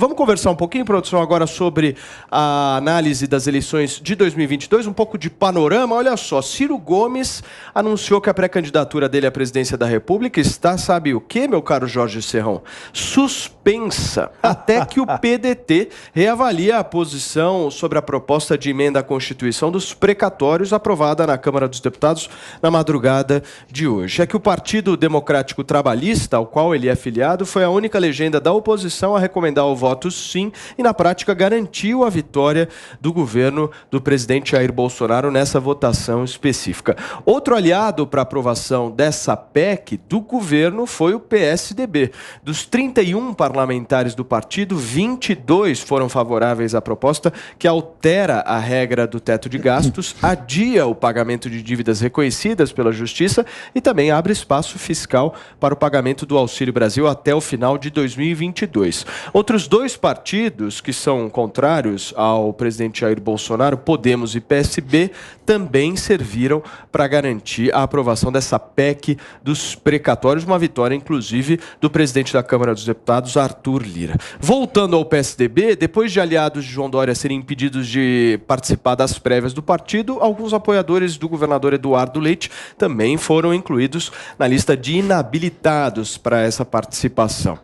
Vamos conversar um pouquinho, produção, agora sobre a análise das eleições de 2022, um pouco de panorama. Olha só, Ciro Gomes anunciou que a pré-candidatura dele à presidência da República está, sabe o quê, meu caro Jorge Serrão? Suspensa, até que o PDT reavalie a posição sobre a proposta de emenda à Constituição dos precatórios aprovada na Câmara dos Deputados na madrugada de hoje. É que o Partido Democrático Trabalhista, ao qual ele é filiado, foi a única legenda da oposição a recomendar o voto sim, e na prática garantiu a vitória do governo do presidente Jair Bolsonaro nessa votação específica. Outro aliado para a aprovação dessa PEC do governo foi o PSDB. Dos 31 parlamentares do partido, 22 foram favoráveis à proposta que altera a regra do teto de gastos, adia o pagamento de dívidas reconhecidas pela Justiça e também abre espaço fiscal para o pagamento do Auxílio Brasil até o final de 2022. Outros dois partidos que são contrários ao presidente Jair Bolsonaro, Podemos e PSB, também serviram para garantir a aprovação dessa PEC dos precatórios, uma vitória, inclusive, do presidente da Câmara dos Deputados, Arthur Lira. Voltando ao PSDB, depois de aliados de João Dória serem impedidos de participar das prévias do partido, alguns apoiadores do governador Eduardo Leite também foram incluídos na lista de inabilitados para essa participação.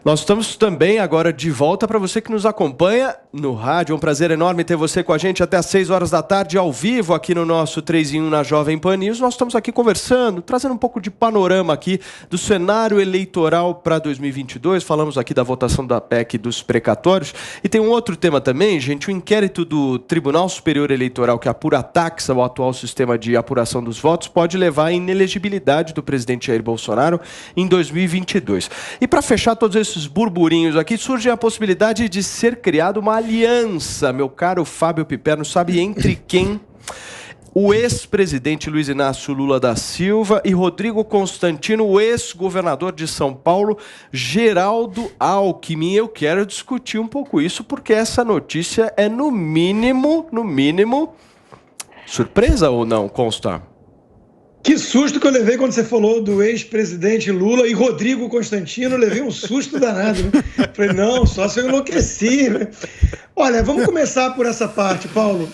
Nós estamos também agora de volta para você que nos acompanha no rádio. É um prazer enorme ter você com a gente até às 6 horas da tarde, ao vivo, aqui no nosso 3 em 1 na Jovem Pan News. Nós estamos aqui conversando, trazendo um pouco de panorama aqui do cenário eleitoral para 2022. Falamos aqui da votação da PEC dos precatórios. E tem um outro tema também, gente, o inquérito do Tribunal Superior Eleitoral que apura taxa ao atual sistema de apuração dos votos pode levar à inelegibilidade do presidente Jair Bolsonaro em 2022. E para fechar todos esses burburinhos aqui, surge a possibilidade de ser criada uma aliança, meu caro Fábio Piperno, sabe entre quem? O ex-presidente Luiz Inácio Lula da Silva e Rodrigo Constantino, o ex-governador de São Paulo, Geraldo Alckmin. Eu quero discutir um pouco isso, porque essa notícia é no mínimo, surpresa ou não, Consta? Que susto que eu levei quando você falou do ex-presidente Lula e Rodrigo Constantino. Eu levei um susto danado, né? Falei, não, só se eu enlouqueci, né? Olha, vamos começar por essa parte, Paulo.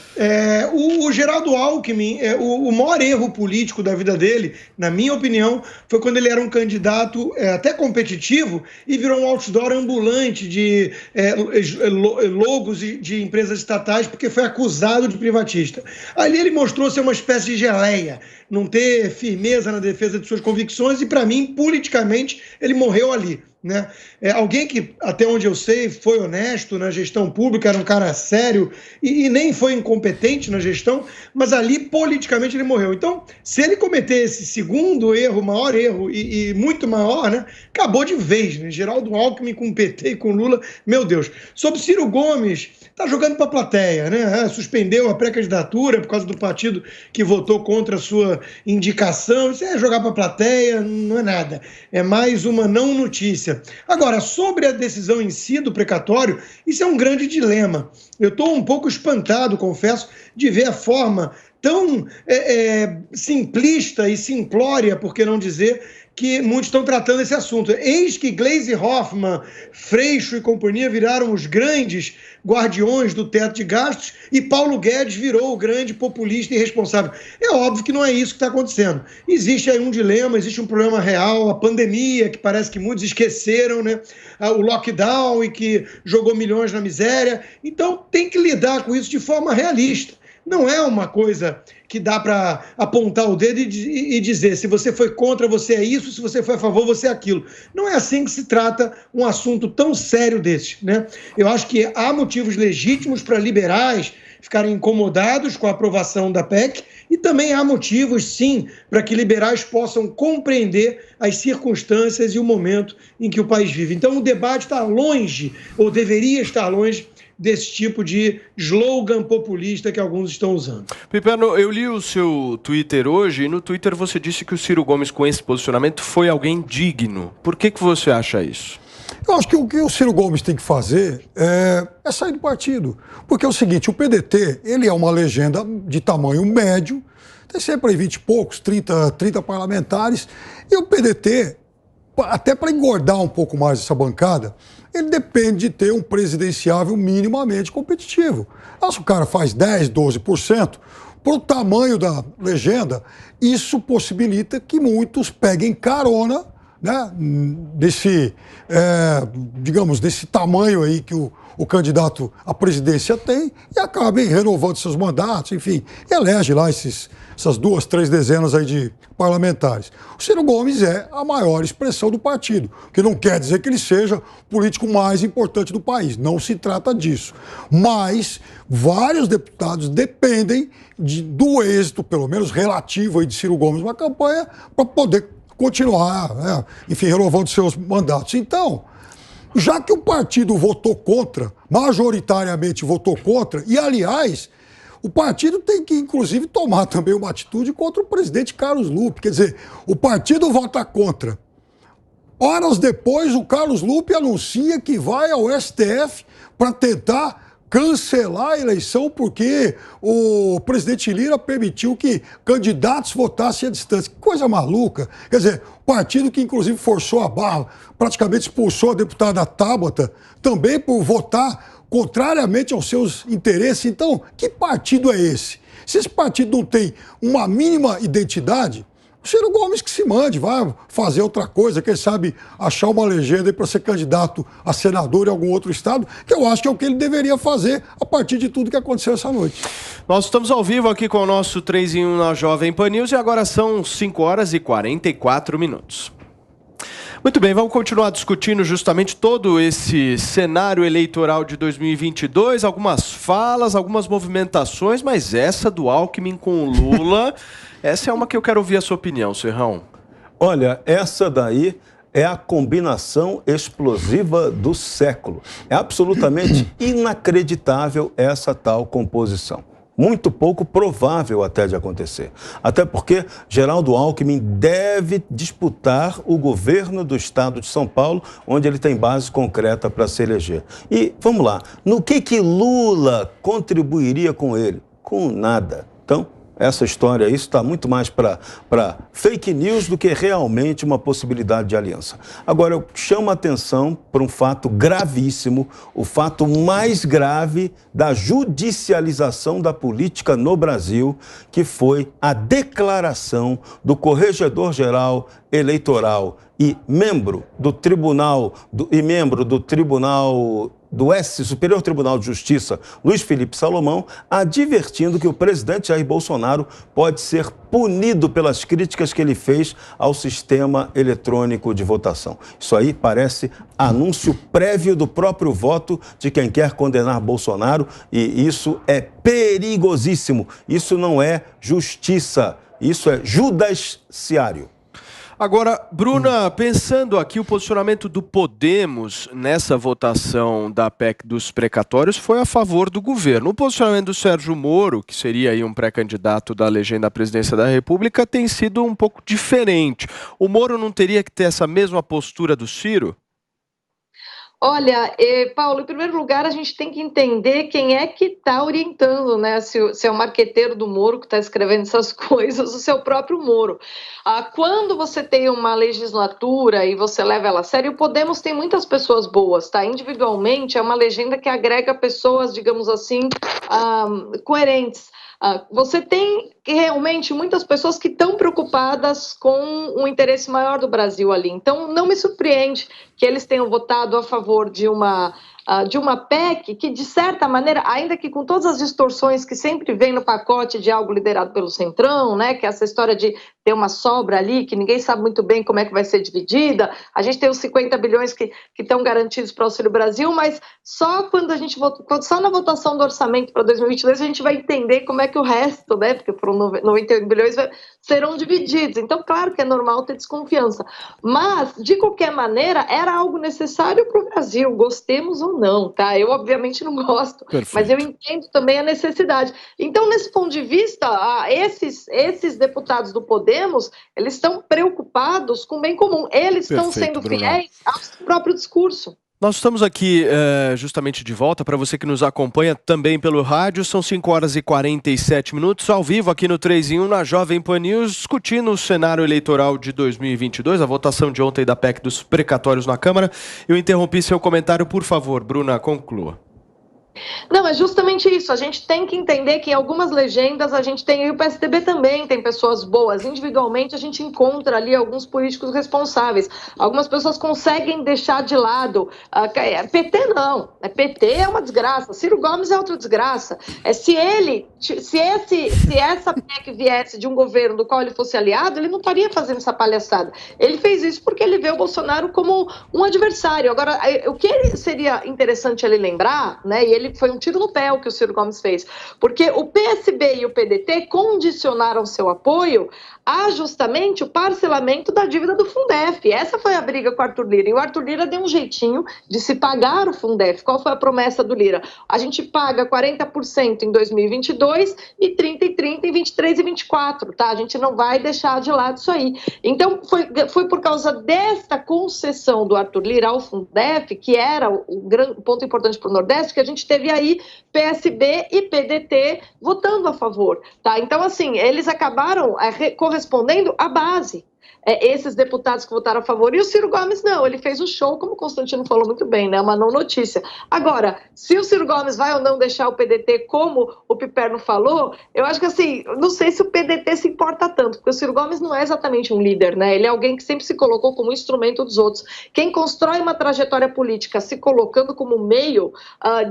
O Geraldo Alckmin, o maior erro político da vida dele, na minha opinião, foi quando ele era um candidato até competitivo e virou um outdoor ambulante de logos de empresas estatais, porque foi acusado de privatista. Ali ele mostrou ser uma espécie de geleia, não ter firmeza na defesa de suas convicções e, para mim, politicamente, ele morreu ali. Né? Alguém que, até onde eu sei, foi honesto na gestão pública, era um cara sério e nem foi incompetente na gestão, mas ali politicamente ele morreu. Então, se ele cometer esse segundo erro, maior erro e muito maior, né, acabou de vez, né? Geraldo Alckmin com o PT e com o Lula, meu Deus. Sobre Ciro Gomes, tá jogando para a plateia, né? Suspendeu a pré-candidatura por causa do partido que votou contra a sua indicação. Isso é jogar para a plateia, não é nada. É mais uma não notícia. Agora, sobre a decisão em si do precatório, isso é um grande dilema. Eu estou um pouco espantado, confesso, de ver a forma tão simplista e simplória, por que não dizer, que muitos estão tratando esse assunto. Eis que Gleisi Hoffmann, Freixo e companhia viraram os grandes guardiões do teto de gastos e Paulo Guedes virou o grande populista e responsável. É óbvio que não é isso que está acontecendo. Existe aí um dilema, existe um problema real, a pandemia, que parece que muitos esqueceram, né? O lockdown e que jogou milhões na miséria. Então tem que lidar com isso de forma realista. Não é uma coisa que dá para apontar o dedo e dizer se você foi contra, você é isso, se você foi a favor, você é aquilo. Não é assim que se trata um assunto tão sério desse, né? Eu acho que há motivos legítimos para liberais ficarem incomodados com a aprovação da PEC e também há motivos, sim, para que liberais possam compreender as circunstâncias e o momento em que o país vive. Então o debate está longe, ou deveria estar longe, desse tipo de slogan populista que alguns estão usando. Piperno, eu li o seu Twitter hoje e no Twitter você disse que o Ciro Gomes, com esse posicionamento, foi alguém digno. Por que você acha isso? Eu acho que o que o Ciro Gomes tem que fazer é sair do partido. Porque é o seguinte, o PDT, ele é uma legenda de tamanho médio, tem sempre aí 20 e poucos, 30 parlamentares, e o PDT até para engordar um pouco mais essa bancada, ele depende de ter um presidenciável minimamente competitivo. Se o cara faz 10%, 12%, para o tamanho da legenda, isso possibilita que muitos peguem carona, né, desse tamanho aí que o candidato à presidência tem e acabem renovando seus mandatos, enfim, elege lá essas 2, 3 dezenas aí de parlamentares. O Ciro Gomes é a maior expressão do partido, que não quer dizer que ele seja o político mais importante do país, não se trata disso. Mas vários deputados dependem do êxito, pelo menos relativo, aí de Ciro Gomes na campanha, para poder continuar, né, enfim, renovando seus mandatos. Então, já que o partido votou contra, majoritariamente votou contra, e, aliás, o partido tem que, inclusive, tomar também uma atitude contra o presidente Carlos Lupe. Quer dizer, o partido vota contra. Horas depois, o Carlos Lupe anuncia que vai ao STF para tentar cancelar a eleição porque o presidente Lira permitiu que candidatos votassem à distância. Que coisa maluca. Quer dizer, o partido que inclusive forçou a barra, praticamente expulsou a deputada Tabata, também por votar contrariamente aos seus interesses. Então, que partido é esse? Se esse partido não tem uma mínima identidade, o Ciro Gomes que se mande, vai fazer outra coisa, quem sabe achar uma legenda para ser candidato a senador em algum outro estado, que eu acho que é o que ele deveria fazer a partir de tudo que aconteceu essa noite. Nós estamos ao vivo aqui com o nosso 3 em 1 na Jovem Pan News e agora são 5 horas e 44 minutos. Muito bem, vamos continuar discutindo justamente todo esse cenário eleitoral de 2022, algumas falas, algumas movimentações, mas essa do Alckmin com o Lula, essa é uma que eu quero ouvir a sua opinião, Serrão. Olha, essa daí é a combinação explosiva do século. É absolutamente inacreditável essa tal composição. Muito pouco provável até de acontecer. Até porque Geraldo Alckmin deve disputar o governo do estado de São Paulo, onde ele tem base concreta para se eleger. E, vamos lá, no que Lula contribuiria com ele? Com nada. Então, essa história, isso está muito mais para fake news do que realmente uma possibilidade de aliança. Agora, eu chamo a atenção para um fato gravíssimo, o fato mais grave da judicialização da política no Brasil, que foi a declaração do Corregedor-Geral Eleitoral e membro do Tribunal do Superior Tribunal de Justiça, Luiz Felipe Salomão, advertindo que o presidente Jair Bolsonaro pode ser punido pelas críticas que ele fez ao sistema eletrônico de votação. Isso aí parece anúncio prévio do próprio voto de quem quer condenar Bolsonaro, e isso é perigosíssimo. Isso não é justiça, isso é judiciário. Agora, Bruna, pensando aqui, o posicionamento do Podemos nessa votação da PEC dos precatórios foi a favor do governo. O posicionamento do Sérgio Moro, que seria aí um pré-candidato da legenda à presidência da República, tem sido um pouco diferente. O Moro não teria que ter essa mesma postura do Ciro? Olha, Paulo, em primeiro lugar, a gente tem que entender quem é que está orientando, né? Se é o marqueteiro do Moro que está escrevendo essas coisas, o seu próprio Moro. Quando você tem uma legislatura e você leva ela a sério, o Podemos tem muitas pessoas boas, tá? Individualmente, é uma legenda que agrega pessoas, digamos assim, coerentes. Você tem realmente muitas pessoas que estão preocupadas com o interesse maior do Brasil ali. Então, não me surpreende que eles tenham votado a favor de uma PEC que, de certa maneira, ainda que com todas as distorções que sempre vem no pacote de algo liderado pelo Centrão, né, que é essa história de ter uma sobra ali, que ninguém sabe muito bem como é que vai ser dividida, a gente tem os 50 bilhões que estão garantidos para o Auxílio Brasil, mas só quando só na votação do orçamento para 2022 a gente vai entender como é que o resto, né, porque foram 98 bilhões, serão divididos. Então, claro que é normal ter desconfiança, mas, de qualquer maneira, era algo necessário para o Brasil, gostemos ou não, tá? Eu, obviamente, não gosto, Perfeito. Mas eu entendo também a necessidade. Então, nesse ponto de vista, esses deputados do Podemos, eles estão preocupados com o bem comum. Eles estão Perfeito, sendo Bruna. fiéis ao seu próprio discurso. Nós estamos aqui justamente de volta para você que nos acompanha também pelo rádio. São 5h47, ao vivo aqui no 3 em 1 na Jovem Pan News, discutindo o cenário eleitoral de 2022, a votação de ontem da PEC dos precatórios na Câmara. Eu interrompi seu comentário, por favor, Bruna, conclua. Não, é justamente isso. A gente tem que entender que em algumas legendas a gente tem, e o PSDB também tem pessoas boas. Individualmente a gente encontra ali alguns políticos responsáveis. Algumas pessoas conseguem deixar de lado. PT não. PT é uma desgraça. Ciro Gomes é outra desgraça. Se essa PEC viesse de um governo do qual ele fosse aliado, ele não estaria fazendo essa palhaçada. Ele fez isso porque ele vê o Bolsonaro como um adversário. Agora, o que seria interessante ele lembrar, né, e ele foi um tiro no pé o que o Ciro Gomes fez, porque o PSB e o PDT condicionaram seu apoio a justamente o parcelamento da dívida do Fundef. Essa foi a briga com o Arthur Lira, e o Arthur Lira deu um jeitinho de se pagar o Fundef. Qual foi a promessa do Lira? A gente paga 40% em 2022 e 30 e 30 em 23 e 24, tá? A gente não vai deixar de lado isso aí. Então, foi por causa desta concessão do Arthur Lira ao Fundef, que era o grande ponto importante para o Nordeste, que a gente teve aí PSB e PDT votando a favor, tá? Então, assim, eles acabaram correspondendo à base. Esses deputados que votaram a favor, e o Ciro Gomes não, ele fez o show, como o Constantino falou muito bem, né, uma não notícia. Agora, se o Ciro Gomes vai ou não deixar o PDT, como o Piperno falou, eu acho que assim, não sei se o PDT se importa tanto, porque o Ciro Gomes não é exatamente um líder, né, ele é alguém que sempre se colocou como instrumento dos outros. Quem constrói uma trajetória política se colocando como meio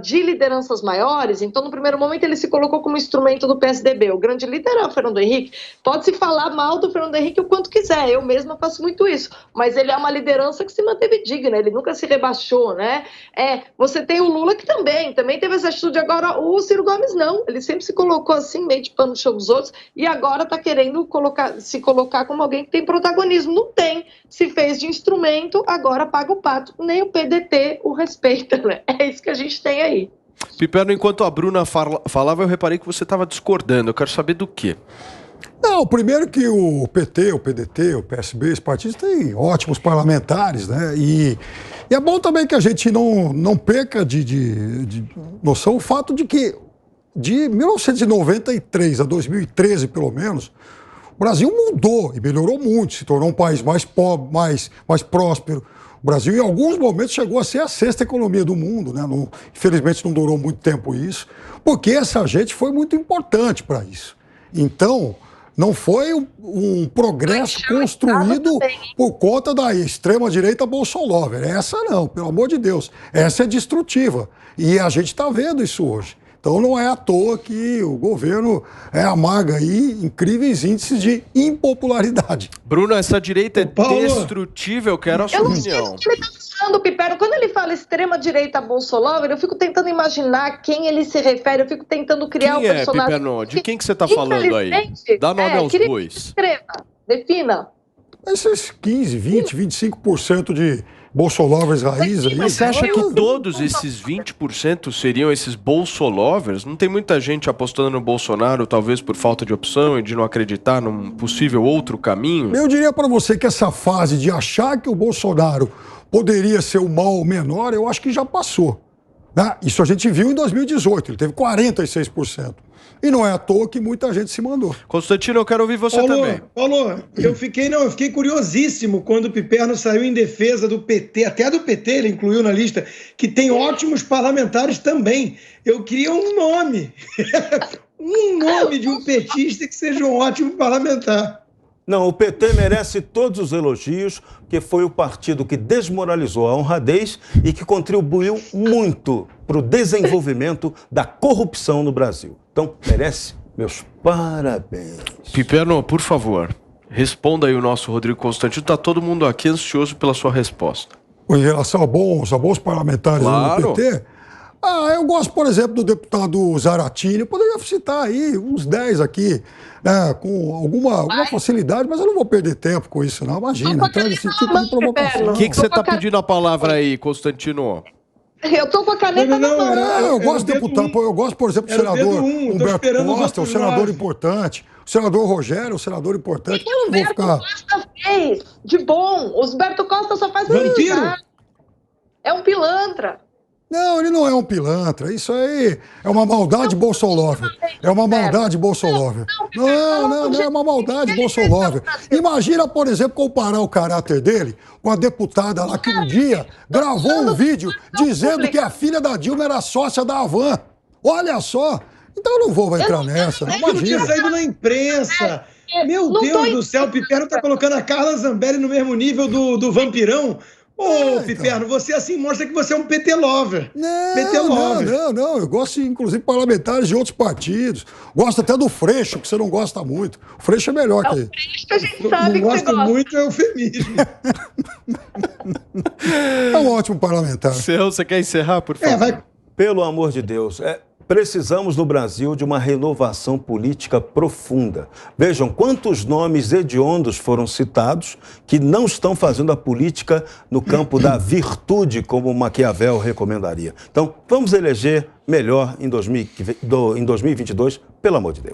de lideranças maiores, então no primeiro momento ele se colocou como instrumento do PSDB, o grande líder é o Fernando Henrique, pode-se falar mal do Fernando Henrique o quanto quiser, eu mesma faço muito isso, mas ele é uma liderança que se manteve digna, ele nunca se rebaixou, né? Você tem o Lula que também teve essa atitude. Agora o Ciro Gomes não, ele sempre se colocou assim, meio de pano no chão dos outros, e agora está querendo se colocar como alguém que tem protagonismo. Não tem, se fez de instrumento, agora paga o pato, nem o PDT o respeita, né? É isso que a gente tem aí. Piperno, enquanto a Bruna falava, eu reparei que você estava discordando, eu quero saber do quê? Não, primeiro que o PT, o PDT, o PSB, esses partidos têm ótimos parlamentares, né? E é bom também que a gente não perca de noção o fato de que de 1993 a 2013, pelo menos, o Brasil mudou e melhorou muito, se tornou um país mais pobre, mais próspero. O Brasil, em alguns momentos, chegou a ser a 6ª economia do mundo, né? Infelizmente, não durou muito tempo isso, porque essa gente foi muito importante para isso. Então, não foi um progresso construído por conta da extrema-direita Bolsonaro. Essa não, pelo amor de Deus. Essa é destrutiva. E a gente está vendo isso hoje. Então não é à toa que o governo amarga aí incríveis índices de impopularidade. Bruna, essa direita é destrutível, quero a sua opinião. Piperno, quando ele fala extrema-direita Bolsonaro, eu fico tentando imaginar quem ele se refere, eu fico tentando criar quem um personagem. Piperno? De quem que você está falando aí? Dá nome aos bois. Extrema, defina. Esses 15, 20, 25% de Bolsolovers raiz aí. Mas você acha que todos esses 20% seriam esses Bolsolovers? Não tem muita gente apostando no Bolsonaro, talvez por falta de opção e de não acreditar num possível outro caminho? Eu diria para você que essa fase de achar que o Bolsonaro poderia ser o mal menor, eu acho que já passou. Né? Isso a gente viu em 2018, ele teve 46%. E não é à toa que muita gente se mandou. Constantino, eu quero ouvir você também. Paulo, eu fiquei curiosíssimo quando o Piperno saiu em defesa do PT, até do PT ele incluiu na lista, que tem ótimos parlamentares também. Eu queria um nome, um nome de um petista que seja um ótimo parlamentar. Não, o PT merece todos os elogios, porque foi o partido que desmoralizou a honradez e que contribuiu muito para o desenvolvimento da corrupção no Brasil. Então, merece meus parabéns. Piperno, por favor, responda aí o nosso Rodrigo Constantino. Está todo mundo aqui ansioso pela sua resposta. Em relação a bons parlamentares do PT... eu gosto, por exemplo, do deputado Zaratini. Eu poderia citar aí uns 10 aqui, né, com alguma facilidade, mas eu não vou perder tempo com isso, não. Imagina, então esse tipo de provocação. O que você está pedindo a palavra aí, Constantino? Eu tô com a caneta na mão. Eu gosto de deputado, eu gosto, por exemplo, do senador Humberto Costa, um senador importante. O senador Rogério, um senador importante. O Humberto Costa fez de bom. O Humberto Costa só faz vampiro. É um pilantra. Não, ele não é um pilantra. Isso aí é uma maldade bolsolover. É uma maldade bolsolover. Não, é uma maldade bolsolover. Imagina, por exemplo, comparar o caráter dele com a deputada lá que um dia gravou um vídeo dizendo que a filha da Dilma era sócia da Havan. Olha só. Então eu não vou entrar nessa. Não Não tinha imagina. saído na imprensa. Meu Deus do céu, o Piperno tá colocando a Carla Zambelli no mesmo nível do Vampirão. Ô, Piperno, você assim mostra que você é um PT lover. PT lover. Não. Eu gosto, inclusive, de parlamentares de outros partidos. Gosto até do Freixo, que você não gosta muito. O Freixo é melhor que ele. A gente sabe Não que gosto você gosta. muito, é eufemismo. É um ótimo parlamentar. Você quer encerrar, por favor? Vai. Pelo amor de Deus, precisamos no Brasil de uma renovação política profunda. Vejam quantos nomes hediondos foram citados que não estão fazendo a política no campo da virtude, como Maquiavel recomendaria. Então, vamos eleger melhor em 2022, pelo amor de Deus.